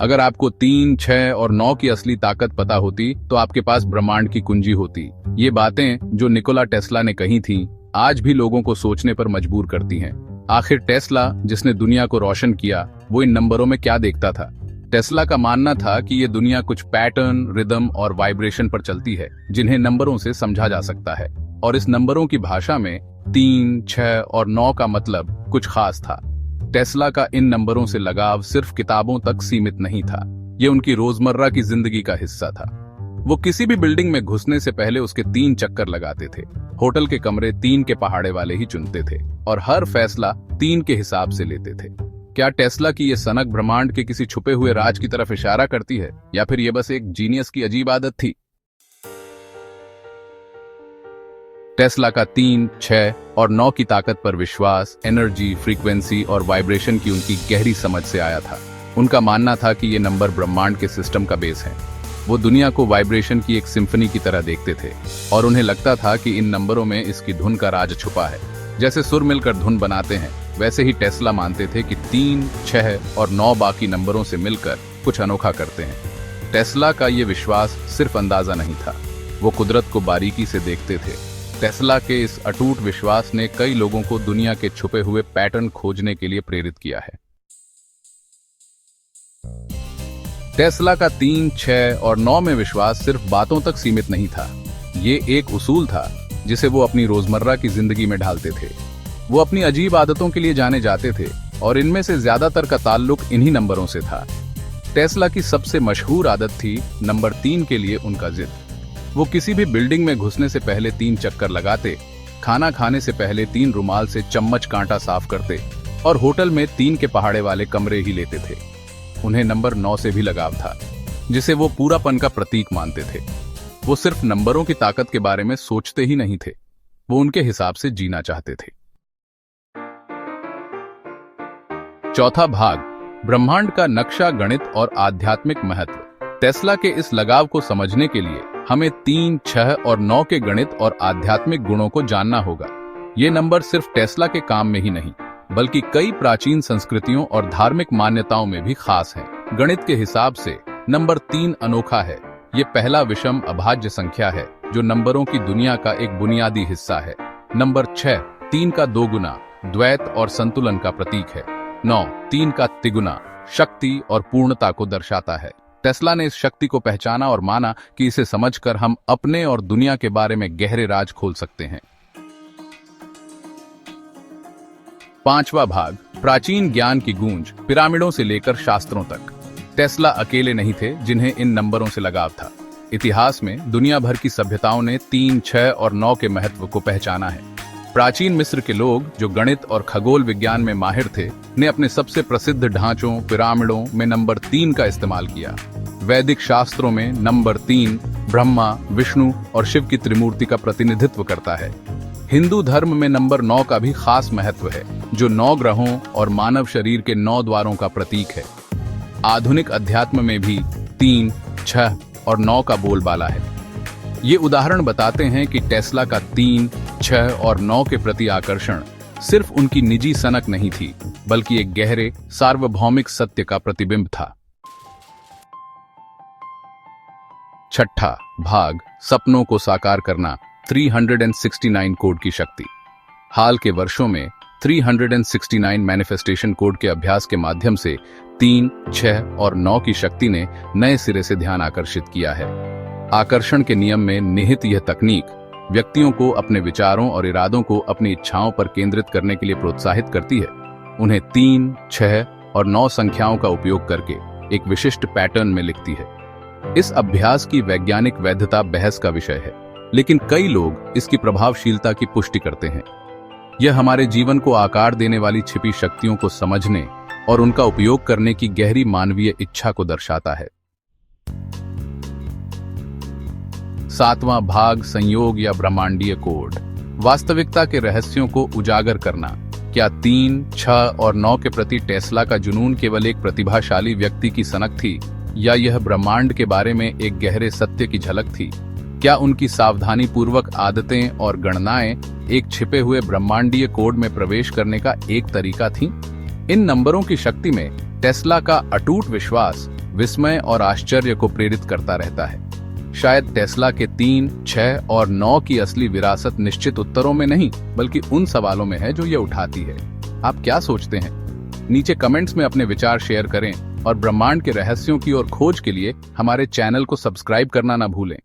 अगर आपको 3, 6 और 9 की असली ताकत पता होती तो आपके पास ब्रह्मांड की कुंजी होती। ये बातें जो निकोला टेस्ला ने कही थीं, आज भी लोगों को सोचने पर मजबूर करती हैं। आखिर टेस्ला, जिसने दुनिया को रोशन किया, वो इन नंबरों में क्या देखता था? टेस्ला का मानना था कि ये दुनिया कुछ पैटर्न, रिदम और वाइब्रेशन पर चलती है, जिन्हें नंबरों से समझा जा सकता है। और इस नंबरों की भाषा में 3, 6 और 9 का मतलब कुछ खास था। टेस्ला का इन नंबरों से लगाव सिर्फ किताबों तक सीमित नहीं था, ये उनकी रोजमर्रा की जिंदगी का हिस्सा था। वो किसी भी बिल्डिंग में घुसने से पहले उसके 3 चक्कर लगाते थे। होटल के कमरे 3 के पहाड़े वाले ही चुनते थे और हर फैसला 3 के हिसाब से लेते थे। क्या टेस्ला की ये सनक ब्रह्मांड के किसी छुपे हुए राज की तरफ इशारा करती है, या फिर ये बस एक जीनियस की अजीब आदत थी? टेस्ला का 3, 6 और 9 की ताकत पर विश्वास एनर्जी, फ्रीक्वेंसी और वाइब्रेशन की उनकी गहरी समझ से आया था। उनका मानना था कि ये नंबर ब्रह्मांड के सिस्टम का बेस है। वो दुनिया को वाइब्रेशन की एक सिम्फनी की तरह देखते थे और उन्हें लगता था कि इन नंबरों में इसकी धुन का राज छुपा है। जैसे सुर मिलकर धुन बनाते हैं, वैसे ही टेस्ला मानते थे कि 3, 6 और 9 बाकी नंबरों से मिलकर कुछ अनोखा करते हैं। टेस्ला का ये विश्वास सिर्फ अंदाजा नहीं था, वो कुदरत को बारीकी से देखते थे। टेस्ला के इस अटूट विश्वास ने कई लोगों को दुनिया के छुपे हुए पैटर्न खोजने के लिए प्रेरित किया है। टेस्ला का 3, 6 और 9 में विश्वास सिर्फ बातों तक सीमित नहीं था, ये एक उसूल था जिसे वो अपनी रोजमर्रा की जिंदगी में ढालते थे। वो अपनी अजीब आदतों के लिए जाने जाते थे और इनमें से ज्यादातर का ताल्लुक इन्हीं नंबरों से था। टेस्ला की सबसे मशहूर आदत थी नंबर 3 के लिए उनका जिद। वो किसी भी बिल्डिंग में घुसने से पहले 3 चक्कर लगाते, खाना खाने से पहले 3 रुमाल से चम्मच कांटा साफ करते और होटल में 3 के पहाड़े वाले कमरे ही लेते थे। उन्हें नंबर 9 से भी लगाव था, जिसे वो पूरापन का प्रतीक मानते थे। वो सिर्फ नंबरों की ताकत के बारे में सोचते ही नहीं थे, वो उनके हिसाब से जीना चाहते थे। चौथा भाग, ब्रह्मांड का नक्शा, गणित और आध्यात्मिक महत्व। टेस्ला के इस लगाव को समझने के लिए हमें 3, 6 और 9 के गणित और आध्यात्मिक गुणों को जानना होगा। ये नंबर सिर्फ टेस्ला के काम में ही नहीं, बल्कि कई प्राचीन संस्कृतियों और धार्मिक मान्यताओं में भी खास है। गणित के हिसाब से नंबर 3 अनोखा है। ये पहला विषम अभाज्य संख्या है जो नंबरों की दुनिया का एक बुनियादी हिस्सा है। नंबर 6 3 का 2 गुना, द्वैत और संतुलन का प्रतीक है। 9 3 का तिगुना, शक्ति और पूर्णता को दर्शाता है। टेस्ला ने इस शक्ति को पहचाना और माना कि इसे समझकर हम अपने और दुनिया के बारे में गहरे राज खोल सकते हैं। पांचवा भाग, प्राचीन ज्ञान की गूंज, पिरामिडों से लेकर शास्त्रों तक। टेस्ला अकेले नहीं थे जिन्हें इन नंबरों से लगाव था। इतिहास में दुनिया भर की सभ्यताओं ने 3, 6 और 9 के महत्व को पहचाना है। प्राचीन मिस्र के लोग, जो गणित और खगोल विज्ञान में माहिर थे, ने अपने सबसे प्रसिद्ध ढांचों, पिरामिडों में नंबर 3 का इस्तेमाल किया। वैदिक शास्त्रों में नंबर 3 ब्रह्मा, विष्णु और शिव की त्रिमूर्ति का प्रतिनिधित्व करता है। हिंदू धर्म में नंबर 9 का भी खास महत्व है, जो 9 ग्रहों और मानव शरीर के 9 द्वारों का प्रतीक है। आधुनिक अध्यात्म में भी 3, 6 और 9 का बोलबाला है। ये उदाहरण बताते हैं कि टेस्ला का 3, 6 और 9 के प्रति आकर्षण सिर्फ उनकी निजी सनक नहीं थी, बल्कि एक गहरे सार्वभौमिक सत्य का प्रतिबिंब था। छठा भाग, सपनों को साकार करना, 369 कोड की शक्ति। हाल के वर्षों में 369 मैनिफेस्टेशन कोड के अभ्यास के माध्यम से 3, 6 और 9 की शक्ति ने नए सिरे से ध्यान आकर्षित किया है। आकर्षण के नियम में निहित यह तकनीक व्यक्तियों को अपने विचारों और इरादों को अपनी इच्छाओं पर केंद्रित करने के लिए प्रोत्साहित करती है। उन्हें 3, 6 और 9 संख्याओं का उपयोग करके एक विशिष्ट पैटर्न में लिखती है। इस अभ्यास की वैज्ञानिक वैधता बहस का विषय है, लेकिन कई लोग इसकी प्रभावशीलता की पुष्टि करते हैं। यह हमारे जीवन को आकार देने वाली छिपी शक्तियों को समझने और उनका उपयोग करने की गहरी मानवीय इच्छा को दर्शाता है। सातवां भाग, संयोग या ब्रह्मांडीय कोड, वास्तविकता के रहस्यों को उजागर करना। क्या 3, 6 और 9 के प्रति टेस्ला का जुनून केवल एक प्रतिभाशाली व्यक्ति की सनक थी, या यह ब्रह्मांड के बारे में एक गहरे सत्य की झलक थी? क्या उनकी सावधानी पूर्वक आदतें और गणनाएं एक छिपे हुए ब्रह्मांडीय कोड में प्रवेश करने का एक तरीका थी? इन नंबरों की शक्ति में टेस्ला का अटूट विश्वास विस्मय और आश्चर्य को प्रेरित करता रहता है। शायद टेस्ला के 3, 6 और 9 की असली विरासत निश्चित उत्तरों में नहीं, बल्कि उन सवालों में है जो ये उठाती है। आप क्या सोचते हैं? नीचे कमेंट्स में अपने विचार शेयर करें और ब्रह्मांड के रहस्यों की ओर खोज के लिए हमारे चैनल को सब्सक्राइब करना ना भूलें।